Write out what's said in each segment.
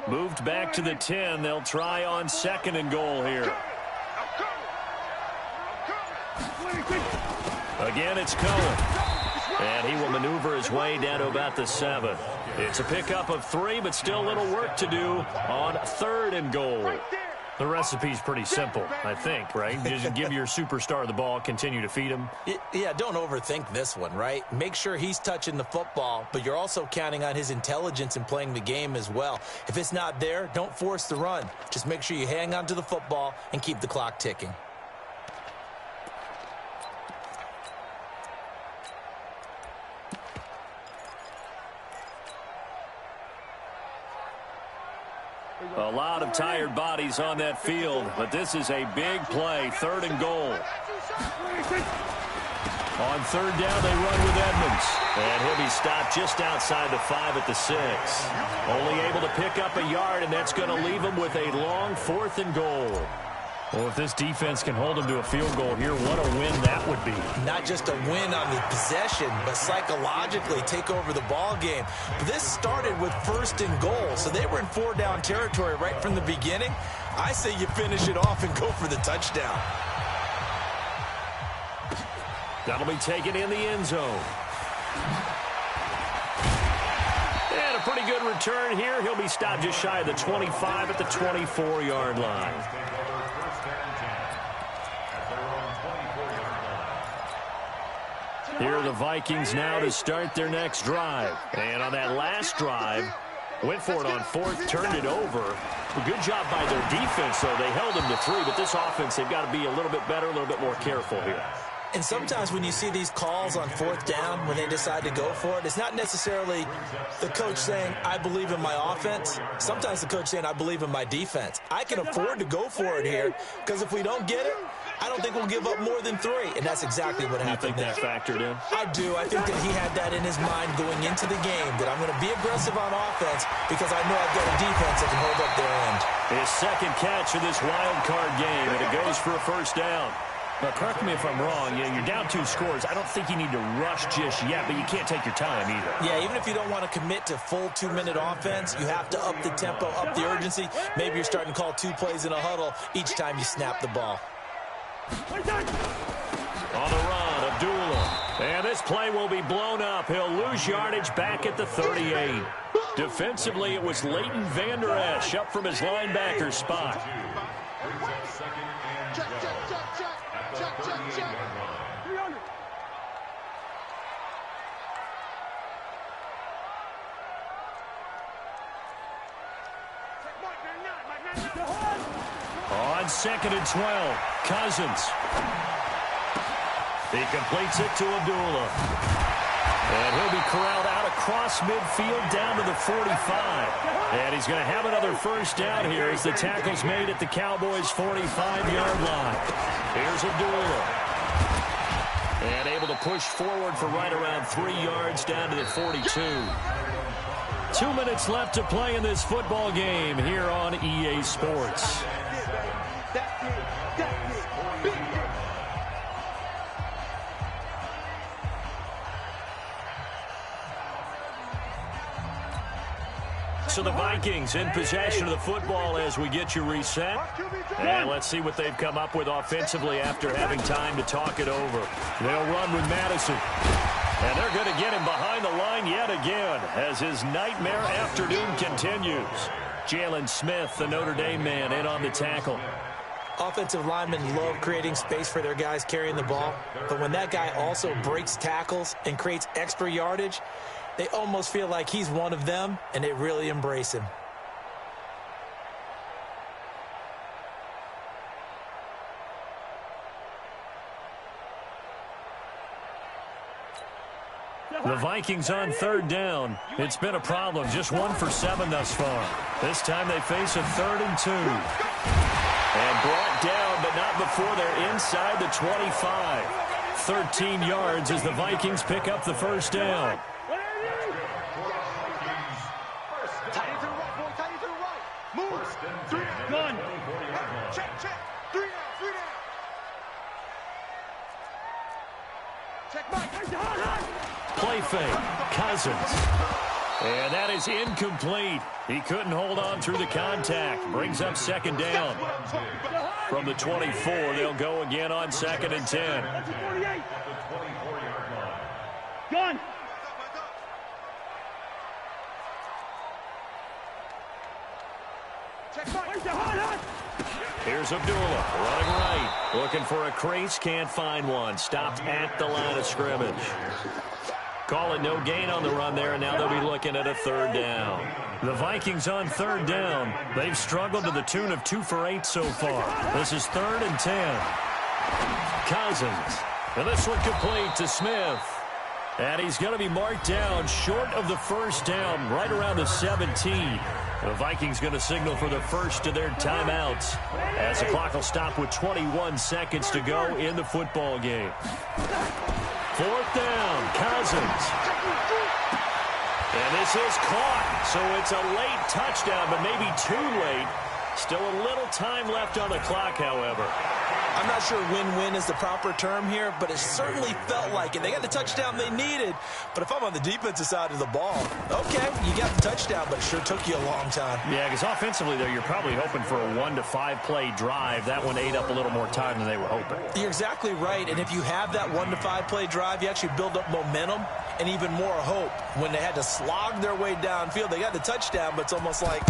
Moved back to the 10. They'll try on 2nd and goal here. Again, it's Cohen. And he will maneuver his way down to about the 7. It's a pickup of 3, but still a little work to do on 3rd and goal. The recipe's pretty simple, I think, right? Just give your superstar the ball, continue to feed him. Yeah, don't overthink this one, right? Make sure he's touching the football, but you're also counting on his intelligence in playing the game as well. If it's not there, don't force the run. Just make sure you hang on to the football and keep the clock ticking. A lot of tired bodies on that field, but this is a big play, 3rd and goal. On 3rd down, they run with Edmonds. And he'll be stopped just outside the 5 at the 6. Only able to pick up a yard, and that's going to leave him with a long 4th and goal. Well, if this defense can hold him to a field goal here, what a win that would be. Not just a win on the possession, but psychologically take over the ball game. This started with 1st and goal, so they were in 4-down territory right from the beginning. I say you finish it off and go for the touchdown. That'll be taken in the end zone. And a pretty good return here. He'll be stopped just shy of the 25 at the 24-yard line. Here are the Vikings now to start their next drive. And on that last drive, went for it on 4th, turned it over. A good job by their defense, though. They held them to 3, but this offense, they've got to be a little bit better, a little bit more careful here. And sometimes when you see these calls on 4th down, when they decide to go for it, it's not necessarily the coach saying, I believe in my offense. Sometimes the coach saying, I believe in my defense. I can afford to go for it here, because if we don't get it, I don't think we'll give up more than 3. And that's exactly what happened there. You think that factored in? I do. I think that he had that in his mind going into the game, that I'm going to be aggressive on offense because I know I've got a defense that can hold up their end. His 2nd catch of this wild card game, and it goes for a 1st down. But correct me if I'm wrong, you're down 2 scores. I don't think you need to rush just yet, but you can't take your time either. Yeah, even if you don't want to commit to full 2-minute offense, you have to up the tempo, up the urgency. Maybe you're starting to call 2 plays in a huddle each time you snap the ball. On the run, Abdullah. And this play will be blown up. He'll lose yardage back at the 38. Defensively, it was Leighton Vander Esch up from his linebacker spot. On 2nd and 12, Cousins. He completes it to Abdullah. And he'll be corralled out across midfield down to the 45. And he's going to have another 1st down here as the tackle's made at the Cowboys' 45-yard line. Here's Abdullah. And able to push forward for right around 3 yards down to the 42. 2 minutes left to play in this football game here on EA Sports. So the Vikings in possession of the football as we get you reset. And let's see what they've come up with offensively after having time to talk it over. They'll run with Madison. And they're going to get him behind the line yet again as his nightmare afternoon continues. Jalen Smith, the Notre Dame man, in on the tackle. Offensive linemen love creating space for their guys carrying the ball. But when that guy also breaks tackles and creates extra yardage, they almost feel like he's one of them, and they really embrace him. The Vikings on 3rd down. It's been a problem. Just 1 for 7 thus far. This time they face a 3rd and 2. And brought down, but not before they're inside the 25. 13 yards as the Vikings pick up the 1st down. Play fake. Cousins. And that is incomplete. He couldn't hold on through the contact. Brings up second down. From the 24, they'll go again on 2nd and 10. Gun. Here's Abdullah running right. Looking for a crease. Can't find one. Stopped at the line of scrimmage. Call it no gain on the run there, and now they'll be looking at a 3rd down. The Vikings on 3rd down. They've struggled to the tune of 2 for 8 so far. This is 3rd and 10. Cousins. And this one complete to Smith. And he's going to be marked down short of the 1st down, right around the 17. The Vikings going to signal for the first of their timeouts as the clock will stop with 21 seconds to go in the football game. 4th down, Cousins. And this is caught, so it's a late touchdown, but maybe too late. Still a little time left on the clock, however. I'm not sure win-win is the proper term here, but it certainly felt like it. They got the touchdown they needed, but if I'm on the defensive side of the ball, okay, you got the touchdown, but it sure took you a long time. Yeah, because offensively, though, you're probably hoping for a 1 to 5 play drive. That one ate up a little more time than they were hoping. You're exactly right, and if you have that 1 to 5 play drive, you actually build up momentum and even more hope. When they had to slog their way downfield, they got the touchdown, but it's almost like,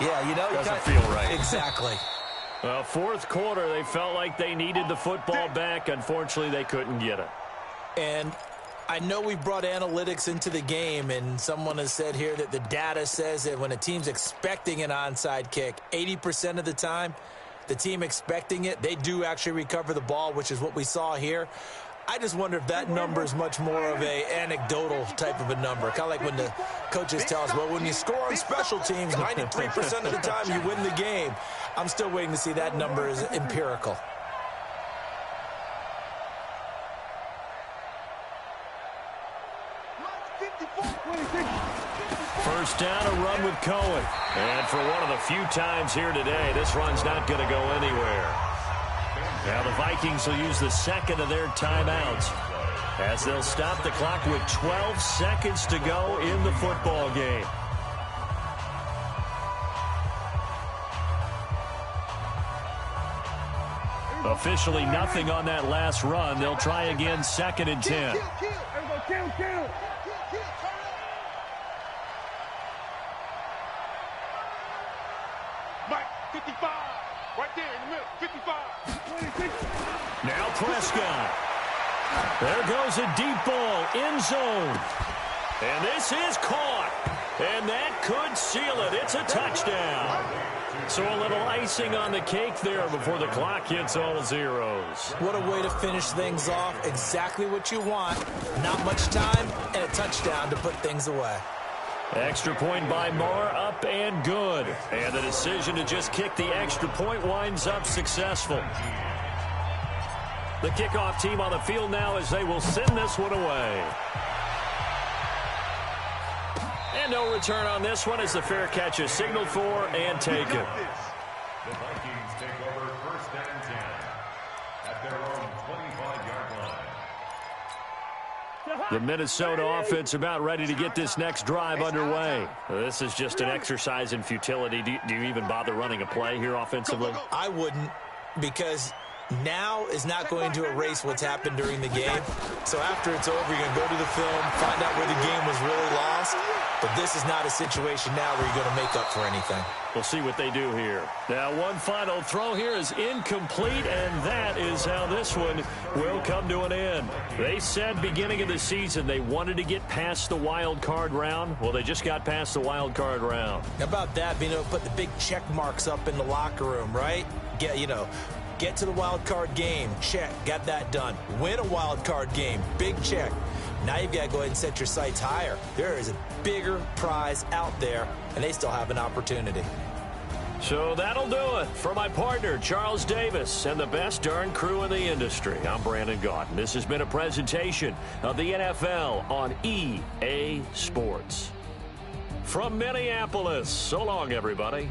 yeah, you know, doesn't feel right. Exactly. Well, 4th quarter, they felt like they needed the football back. Unfortunately, they couldn't get it. And I know we brought analytics into the game, and someone has said here that the data says that when a team's expecting an onside kick, 80% of the time, the team expecting it, they do actually recover the ball, which is what we saw here. I just wonder if that number is much more of a anecdotal type of a number. Kind of like when the coaches tell us, well, when you score on special teams, 93% of the time you win the game. I'm still waiting to see that number is empirical. First down, a run with Cohen. And for one of the few times here today, this run's not going to go anywhere. Now the Vikings will use the 2nd of their timeouts as they'll stop the clock with 12 seconds to go in the football game. Officially nothing on that last run. They'll try again 2nd and 10. Mike, 55. Right there in the middle, 55. Now Prescott. There goes a deep ball, end zone. And this is caught. And that could seal it. It's a touchdown. So a little icing on the cake there before the clock hits all zeros. What a way to finish things off. Exactly what you want. Not much time and a touchdown to put things away. Extra point by Marr, up and good. And the decision to just kick the extra point winds up successful. The kickoff team on the field now as they will send this one away. And no return on this one as the fair catch is signaled for and taken. The Vikings take over 1st and 10 at their own 25-yard line. The Minnesota offense about ready to get this next drive underway. This is just an exercise in futility. Do you even bother running a play here offensively? I wouldn't, because now is not going to erase what's happened during the game. So after it's over, you're going to go to the film, find out where the game was really lost. But this is not a situation now where you're going to make up for anything. We'll see what they do here. Now, one final throw here is incomplete, and that is how this one will come to an end. They said beginning of the season they wanted to get past the wild card round. Well, they just got past the wild card round. How about that, being able to put the big check marks up in the locker room, right? Get to the wild card game, check, got that done. Win a wild card game, big check. Now you've got to go ahead and set your sights higher. There is a bigger prize out there, and they still have an opportunity. So that'll do it. For my partner, Charles Davis, and the best darn crew in the industry, I'm Brandon Gaudin. This has been a presentation of the NFL on EA Sports. From Minneapolis, so long, everybody.